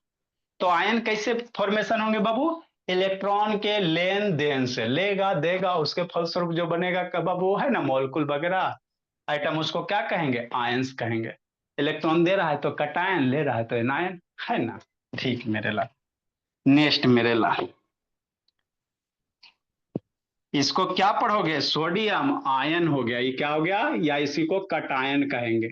तो आयन कैसे फॉर्मेशन होंगे बाबू, इलेक्ट्रॉन के लेन देन से, लेगा देगा, उसके फलस्वरूप जो बनेगा कब बाबू, है ना, मॉलिक्यूल वगैरह आइटम, उसको क्या कहेंगे, आयंस कहेंगे। इलेक्ट्रॉन दे रहा है तो कटायन, ले रहा है तो एनायन, है ना। ठीक मेरे लाल, नेक्स्ट मेरे लाल, इसको क्या पढ़ोगे, सोडियम आयन हो गया। ये क्या हो गया, या इसी को कटायन कहेंगे।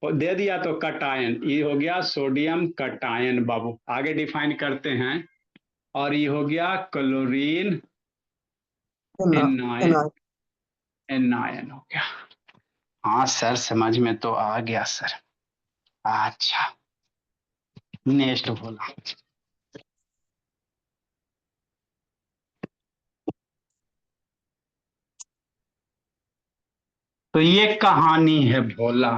और दे दिया तो कटायन, ये हो गया सोडियम कटायन बाबू। आगे डिफाइन करते हैं। और ये हो गया क्लोरीन एनायन, NaCl. एनायन हो गया। हाँ सर, समझ में तो आ गया सर। अच्छा, नेक्स्ट बोला। तो ये कहानी है भोला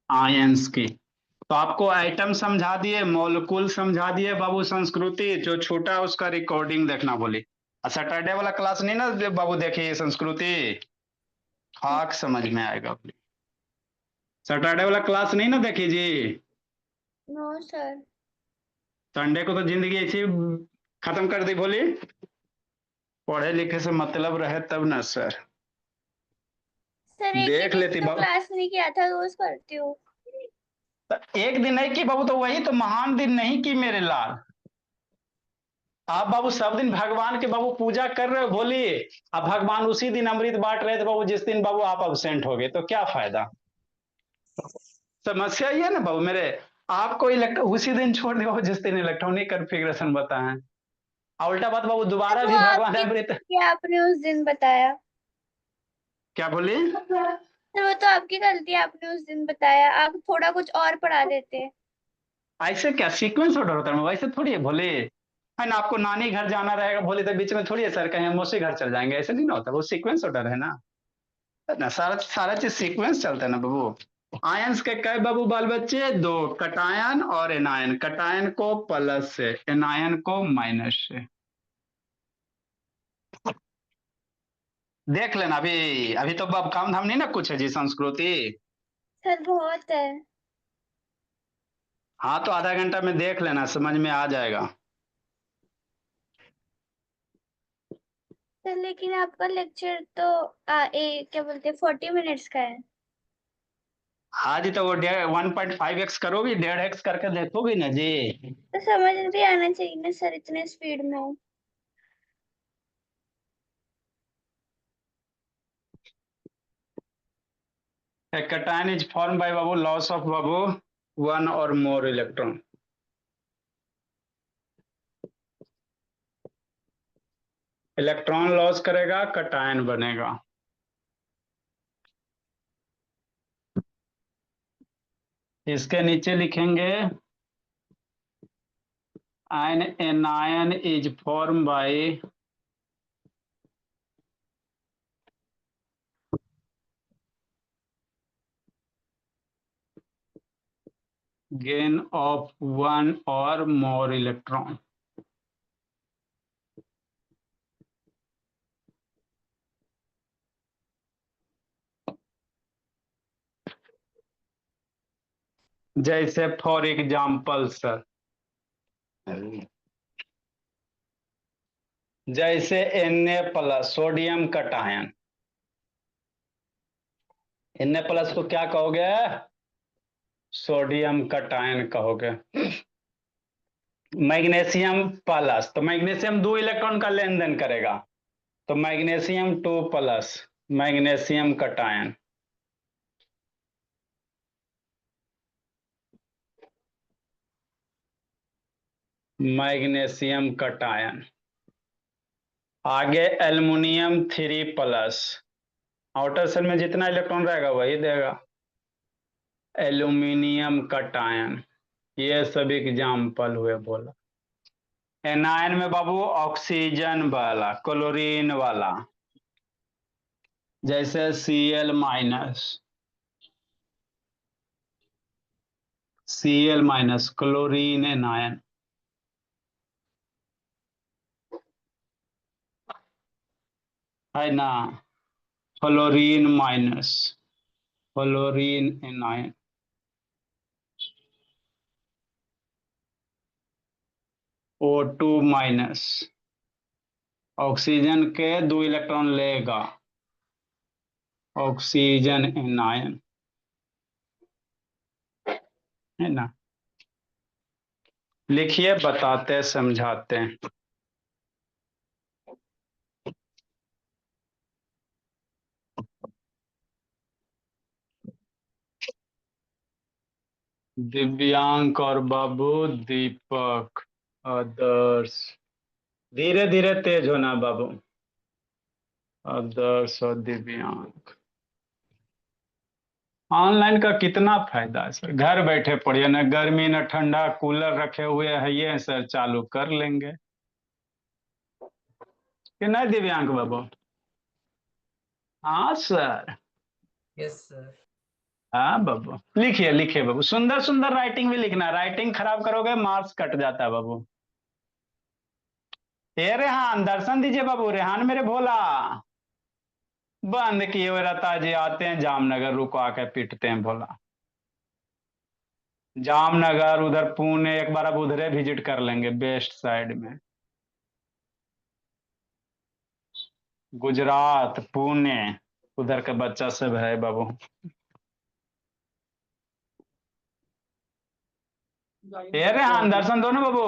आयंस की। तो आपको आइटम समझा दिए, मॉलिक्यूल समझा दिए बाबू। संस्कृति जो छोटा उसका रिकॉर्डिंग देखना बोली। सैटरडे वाला क्लास नहीं ना बाबू देखिए, संस्कृति खाक समझ में आएगा बोली। सैटरडे वाला क्लास नहीं ना देखी जी। No sir. संडे को तो जिंदगी ऐसी खत्म कर दी बोली। पढ़े लिखे से मतलब रहे तब ना सर। सर एक ही देख दिन लेती तो बाबू, क्लास नहीं किया था, रोज करती हूँ। एक दिन नहीं की बाबू, तो वही तो महान दिन नहीं की मेरे लाल। आप बाबू सब दिन भगवान के बाबू पूजा कर रहे हो भोली। अब भगवान उसी दिन अमृत बांट रहे थे बाबू जिस दिन बाबू आप अब्सेंट हो गए, तो क्या फायदा। समस्या ये है ना बाबू मेरे, आपको उसी दिन छोड़ दिया जिस दिन इलेक्ट्रॉनिक कॉन्फ़िगरेशन बताएं। और उल्टा बात बाबू, सर दोबारा वो भी भगवान आपकी अमृत। गलती है, आपने उस दिन बताया। क्या बोली, सर वो तो आपकी गलती है, आपने उस दिन बताया, आप थोड़ा कुछ और पढ़ा देते। ऐसे क्या सीक्वेंस ऑर्डर होता है, वैसे थोड़ी है भोले, है ना। आपको नानी घर जाना रहेगा भोले, तो बीच में थोड़ी है सर कहीं मौसी घर चल जाएंगे, ऐसे नहीं ना होता, वो सीक्वेंस ऑर्डर है ना। सारा सारा चीज सीक्वेंस चलता है ना बाबू। आयंस के कई बाबू बाल बच्चे, दो, कटायन और एनायन। कटायन को प्लस से, एनायन को माइनस से। देख लेना, अभी अभी तो अब काम धाम नहीं ना कुछ है जी संस्कृति। सर बहुत है। हाँ तो आधा घंटा में देख लेना, समझ में आ जाएगा। सर लेकिन आपका लेक्चर तो क्या बोलते हैं 40 मिनट्स का है। हाँ जी, तो वो 1.5x करोगी, 1.5x करके देखोगी ना जी। तो समझ भी आना चाहिए ना सर, इतने स्पीड में। A cation is formed by babu loss of babu one or more electron. Electron loss करेगा, कटायन बनेगा। इसके नीचे लिखेंगे an anion is formed by gain of one or more electron. जैसे फॉर एग्जाम्पल सर, जैसे Na+ sodium cation, Na+ को क्या कहोगे? सोडियम कटायन कहोगे। मैग्नीशियम प्लस, तो मैग्नीशियम 2 इलेक्ट्रॉन का लेन देन करेगा, तो magnesium 2+, magnesium cation. Magnesium cation. आगे एल्युमिनियम 3+, आउटर सेल में जितना इलेक्ट्रॉन रहेगा वही देगा। एल्युमिनियम कटायन, ये सब एग्जाम्पल हुए बोला। एनायन में बाबू ऑक्सीजन वाला, क्लोरीन वाला, जैसे Cl-, Cl-, क्लोरीन एनायन। है ना, fluorine minus, fluorine anion. O2-, oxygen के 2 इलेक्ट्रॉन लेगा, ऑक्सीजन एनायन। है ना, लिखिए, बताते समझाते हैं। दिव्यांक और बाबू दीपक, आदर्श, धीरे धीरे तेज होना बाबू। आदर्श और दिव्यांक। ऑनलाइन का कितना फायदा है सर, घर बैठे पढ़िए, न गर्मी न ठंडा, कूलर रखे हुए है ये सर, चालू कर लेंगे कि नहीं दिव्यांक बाबू? हाँ सर। Yes sir. हाँ बाबू, लिखिए लिखिए बाबू, सुंदर सुंदर राइटिंग भी लिखना, राइटिंग खराब करोगे मार्क्स कट जाता है बाबू। हे रेहान, दर्शन दीजिए बाबू, रेहान मेरे भोला। बंद किए हुए रहता जी, आते हैं जामनगर, रुको आके पीटते हैं भोला। जामनगर, उधर पुणे, एक बार अब उधरे विजिट कर लेंगे, बेस्ट साइड में। गुजरात, पुणे, उधर का बच्चा सब है बाबू। हे रेहान, दर्शन दो ना बाबू।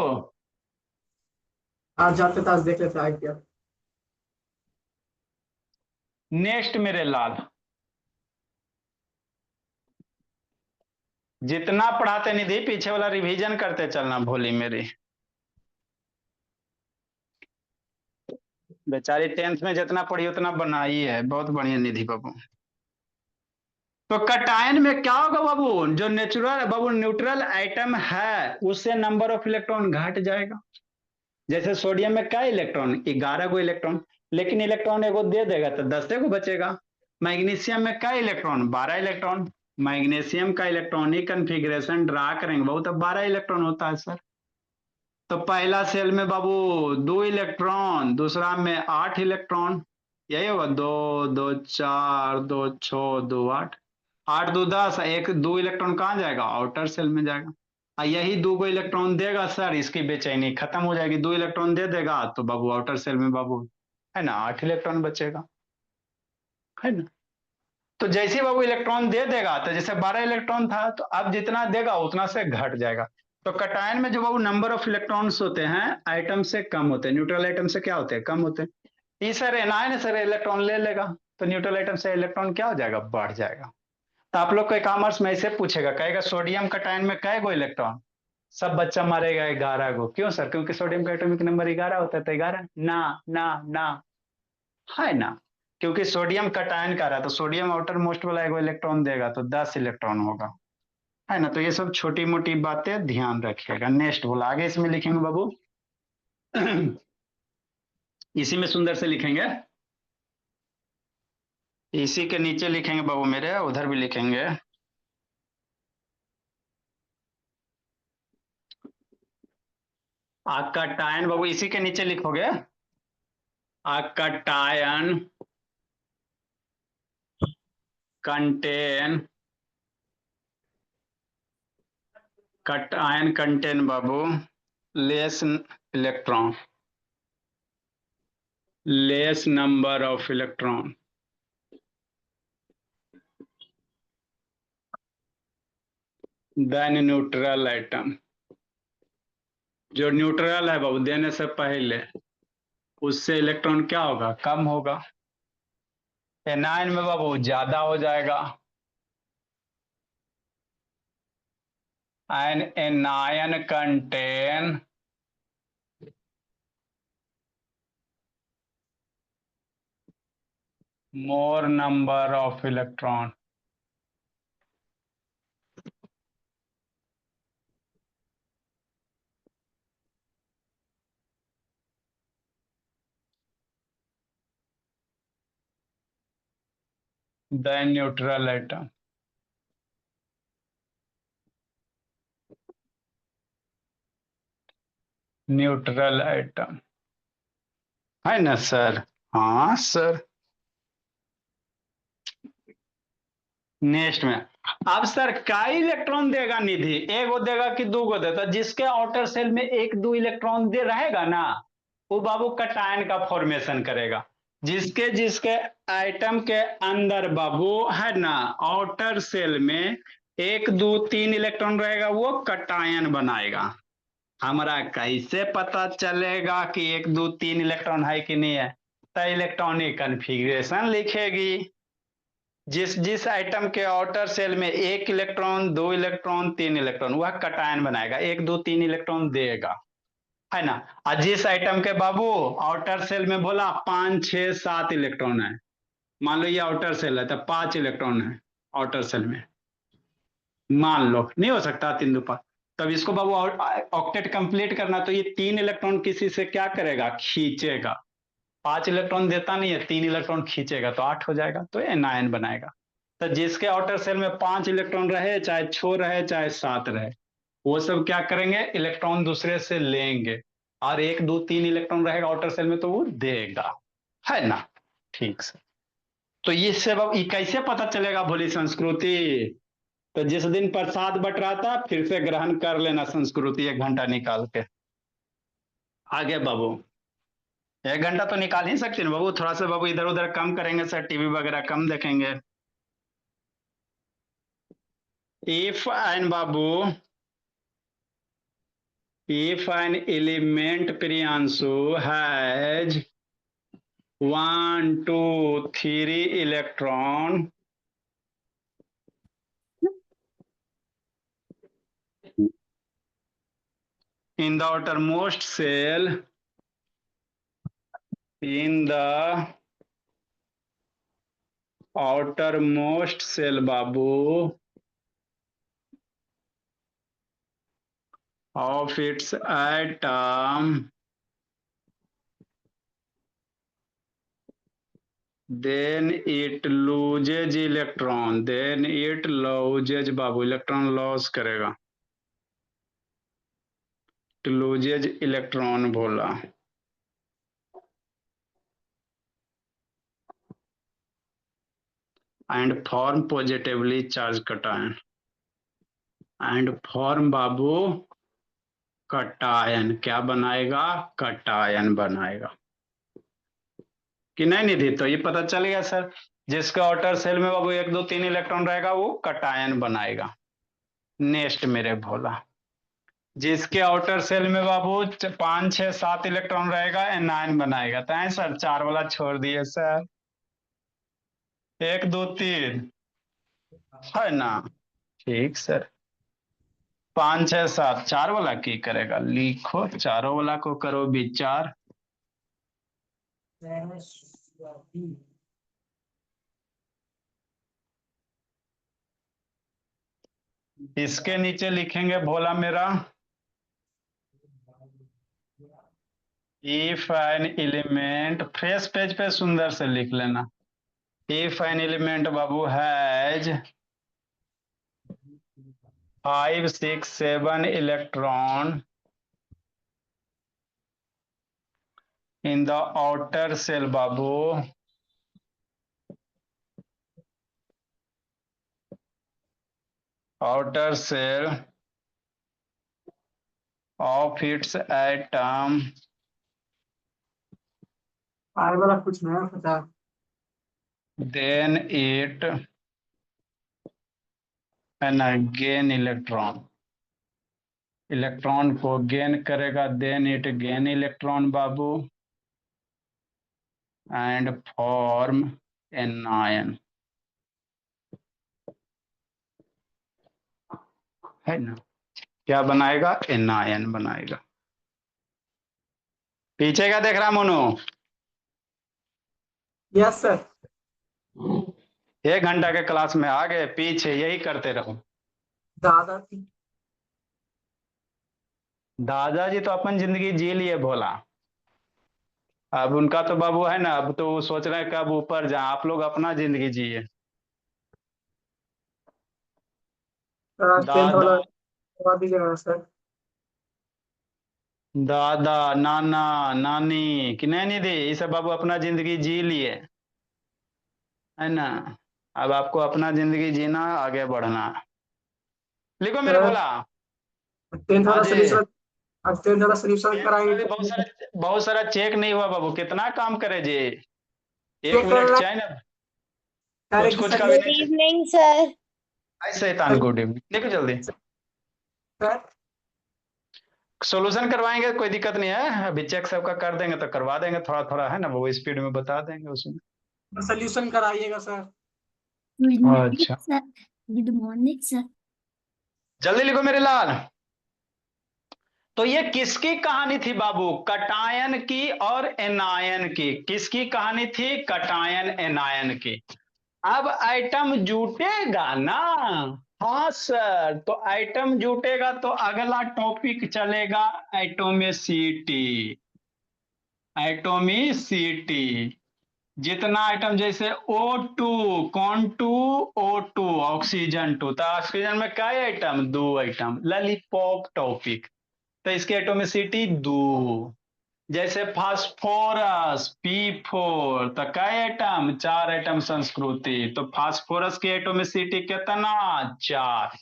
आज जाते ताज देख लेते आए क्या। नेक्स्ट मेरे लाल, जितना पढ़ाते निधि पीछे वाला रिवीजन करते चलना भोली मेरी। बेचारी 10th में जितना पढ़ी उतना बनाई है, बहुत बढ़िया निधि बाबू। तो कटायन में क्या होगा बाबू, जो नेचुरल बाबू न्यूट्रल आइटम है उससे नंबर ऑफ इलेक्ट्रॉन घट जाएगा। जैसे सोडियम में क्या इलेक्ट्रॉन, 11 को इलेक्ट्रॉन, लेकिन इलेक्ट्रॉन एगो दे देगा तो 10 को बचेगा। मैग्नीशियम में क्या इलेक्ट्रॉन, 12 इलेक्ट्रॉन। मैग्नीशियम का इलेक्ट्रॉनिक कन्फिग्रेशन ड्रा करेंगे बाबू तो 12 इलेक्ट्रॉन होता है सर। तो पहला सेल में बाबू 2 इलेक्ट्रॉन, दूसरा में 8 इलेक्ट्रॉन, यही होगा। 2 2 4 2 6 2 8, 8 2 10, एक 2 इलेक्ट्रॉन कहाँ जाएगा, आउटर सेल में जाएगा। यही 2 को इलेक्ट्रॉन देगा सर, इसकी बेचैनी खत्म हो जाएगी, 2 इलेक्ट्रॉन दे देगा तो बाबू आउटर सेल में बाबू, है ना, 8 इलेक्ट्रॉन बचेगा। है ना, तो जैसे बाबू इलेक्ट्रॉन दे देगा, तो जैसे 12 इलेक्ट्रॉन था तो अब जितना देगा उतना से घट जाएगा। तो कटायन में जो बाबू नंबर ऑफ इलेक्ट्रॉन्स होते हैं आइटम से कम होते हैं, न्यूट्रल आइटम से क्या होते हैं, कम होते हैं। ई सर एनायन सर इलेक्ट्रॉन ले लेगा, तो न्यूट्रल आइटम से इलेक्ट्रॉन क्या हो जाएगा, बढ़ जाएगा। तो आप लोग को कॉमर्स में ऐसे पूछेगा, कहेगा सोडियम कटायन में कै गो इलेक्ट्रॉन, सब बच्चा मारेगा 11 गो। क्यों सर, क्योंकि सोडियम का एटॉमिक नंबर 11 होता है, तो 11 ना ना ना, है ना, क्योंकि सोडियम कटायन कर रहा है तो सोडियम आउटर मोस्ट वाला एगो इलेक्ट्रॉन देगा तो 10 इलेक्ट्रॉन होगा। है ना, तो ये सब छोटी मोटी बातें ध्यान रखिएगा। नेक्स्ट बोला, आगे इसमें लिखेंगे बाबू इसी में सुंदर से लिखेंगे, इसी के नीचे लिखेंगे बाबू मेरे, उधर भी लिखेंगे। आकटायन बाबू इसी के नीचे लिखोगे, आकटायन कंटेन, कटायन कंटेन बाबू less electron, less number of electron. Then neutral atom, जो न्यूट्रल है बाबू देने से पहले उससे इलेक्ट्रॉन क्या होगा, कम होगा। एनायन में बाबू ज्यादा हो जाएगा। An anion contain more number of electron. Than neutral atom. Neutral atom है ना सर। हाँ सर। नेक्स्ट में अब सर का इलेक्ट्रॉन देगा निधि, एक गो देगा कि दो गो देता, जिसके आउटर सेल में एक दो इलेक्ट्रॉन दे रहेगा ना वो बाबू कटायन का फॉर्मेशन करेगा। जिसके जिसके आइटम के अंदर बाबू है ना आउटर सेल में एक दो तीन इलेक्ट्रॉन रहेगा वो कटायन बनाएगा। हमारा कैसे पता चलेगा कि एक दो तीन इलेक्ट्रॉन है कि नहीं है, तो इलेक्ट्रॉनिक कन्फिग्रेशन लिखेगी। जिस जिस आइटम के आउटर सेल में एक इलेक्ट्रॉन दो इलेक्ट्रॉन तीन इलेक्ट्रॉन वह कटायन बनाएगा, एक दो तीन इलेक्ट्रॉन देगा है ना। और जिस आइटम के बाबू आउटर सेल में बोला 5 6 7 इलेक्ट्रॉन है, मान लो ये आउटर सेल है तो 5 इलेक्ट्रॉन है आउटर सेल में, मान लो नहीं हो सकता 3 2 5, तब इसको बाबू ऑक्टेट कंप्लीट करना तो ये 3 इलेक्ट्रॉन किसी से क्या करेगा, खींचेगा। 5 इलेक्ट्रॉन देता नहीं है, 3 इलेक्ट्रॉन खींचेगा तो 8 हो जाएगा, तो ये 9 बनाएगा। तो जिसके आउटर सेल में 5 इलेक्ट्रॉन रहे चाहे 6 रहे चाहे 7 रहे वो सब क्या करेंगे, इलेक्ट्रॉन दूसरे से लेंगे, और एक दो तीन इलेक्ट्रॉन रहेगा आउटर सेल में तो वो देगा, है ना। ठीक से तो ये सब अब ये कैसे पता चलेगा भोली संस्कृति, तो जिस दिन प्रसाद बट रहा था फिर से ग्रहण कर लेना संस्कृति 1 घंटा निकाल के। आगे बाबू 1 घंटा तो निकाल ही सकते हैं बाबू, थोड़ा सा बाबू इधर उधर कम करेंगे सर, टीवी वगैरह कम देखेंगे। इफ एन बाबू if an element Priyanshu has 1 2 3 electron in the outermost cell, in the outermost cell babu of its atom, then it loses electron, then it loses Babu electron loss करेगा, it loses electron बोला। and form positively charged cation, and form Babu cation, क्या बनाएगा, cation बनाएगा कि नहीं निधि, तो ये पता चल गया सर। जिसका आउटर सेल में बाबू एक दो तीन इलेक्ट्रॉन रहेगा वो कटायन बनाएगा। नेक्स्ट मेरे भोला, जिसके आउटर सेल में बाबू 5 6 7 इलेक्ट्रॉन रहेगा एनायन बनाएगा, तो है सर 4 वाला छोड़ दिए सर, 1 2 3 है ना। ठीक सर 5 6 7 4 वाला की करेगा, लिखो चारों वाला को करो विचार। इसके नीचे लिखेंगे भोला मेरा if an element, fresh page पे सुंदर से लिख लेना, if an element Babu has 5 6 7 electron in the outer cell babu, outer cell of its atom, आगे वाला कुछ नया पता। then it है ना, गेन इलेक्ट्रॉन, इलेक्ट्रॉन को गेन करेगा, देन इट गेन इलेक्ट्रॉन बाबू एंड फॉर्म एन आयन, है ना, क्या बनाएगा, एन आयन बनाएगा। पीछे क्या देख रहा मोनू? Yes sir. 1 घंटा के क्लास में आ गए, पीछे यही करते रहो। दादाजी दादाजी तो अपन जिंदगी जी लिए भोला, अब उनका तो बाबू है ना, अब तो वो सोच रहे हैं कब ऊपर जाए, आप लोग अपना जिंदगी जिए। टेंथ दादा वाला करवा दीजिएगा सर। दादा नाना नानी कि नहीं निधि, ये सब बाबू अपना जिंदगी जी लिए, है ना। अब आपको अपना जिंदगी जीना, आगे बढ़ना। लिखो मेरे सर भोला। टेंथ हाँ वाला जी। सोल्यूशन, अब टेंथ वाला सोल्यूशन कराएंगे। अभी बहुत सारा चेक नहीं हुआ बाबू, कितना काम करे जी, एक चेक मिनट करना चाहिए ना, है कुछ कि कुछ सर। का भी गुड नहीं चाहिए। Evening sir. शैतान, गुड इवनिंग, देखो जल्दी सर सॉल्यूशन करवाएंगे, कोई दिक्कत नहीं है, अभी चेक सबका कर देंगे तो करवा देंगे, थोड़ा थोड़ा है ना, वो स्पीड में बता देंगे उसमें। सोल्यूशन कराइएगा सर। गुड मॉर्निंग अच्छा, सर। Good morning sir. जल्दी लिखो मेरे लाल। तो ये किसकी कहानी थी बाबू, कटायन की और एनायन की, किसकी कहानी थी, कटायन एनायन की। अब आइटम जुटेगा ना, हाँ सर, तो आइटम जुटेगा तो अगला टॉपिक चलेगा एटोमिसिटी, एटोमिसिटी। जितना आइटम, जैसे O2, कौन टू, O2 ऑक्सीजन टू, तो ऑक्सीजन में क्या आइटम, 2 आइटम, लॉलीपॉप टॉपिक, तो इसकी एटोमिसिटी 2। जैसे फास्फोरस P4, तो क्या आइटम, 4 आइटम संस्कृति, तो फास्फोरस की एटोमिसिटी कितना, 4।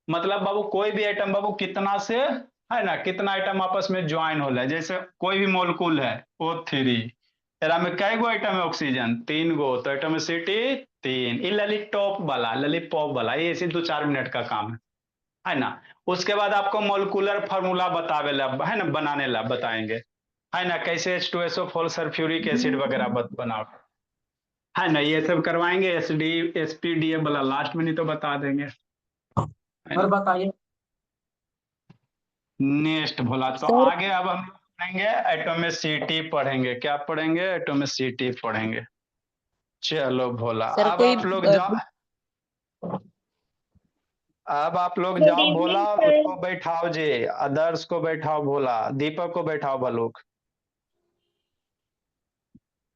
मतलब बाबू कोई भी आइटम बाबू कितना से, है ना, कितना आइटम आपस में ज्वाइन हो रहा है, जैसे कोई भी मोलकुल है O3, तेरा में कै गो आइटम है, ऑक्सीजन 3 गो, तो एटोमिसिटी 3। ये लॉलीपॉप वाला, लॉलीपॉप वाला ये ऐसे 2-4 मिनट का काम है ना। उसके बाद आपको मोलिकुलर फार्मूला बतावे ला, है ना, बनाने ला बताएंगे, है ना, कैसे H2SO4 सल्फ्यूरिक एसिड वगैरह बनाओ, है ना, ये सब करवाएंगे। SPDF वाला लास्ट में नहीं तो बता देंगे, है और ना। बताइए नेक्स्ट भोला, तो सर आगे अब हम लोग पढ़ेंगे एटोमिसिटी, पढ़ेंगे क्या पढ़ेंगे, एटोमिसिटी पढ़ेंगे। चलो भोला, सर अब कोई आप लोग जाओ, अब आप लोग गुड जाओ भोला, इवनिंग और सर। उसको बैठाओ जी, आदर्श को बैठाओ भोला, दीपक को बैठाओ बलूक,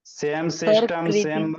सेम सर सिस्टम कृति सेम।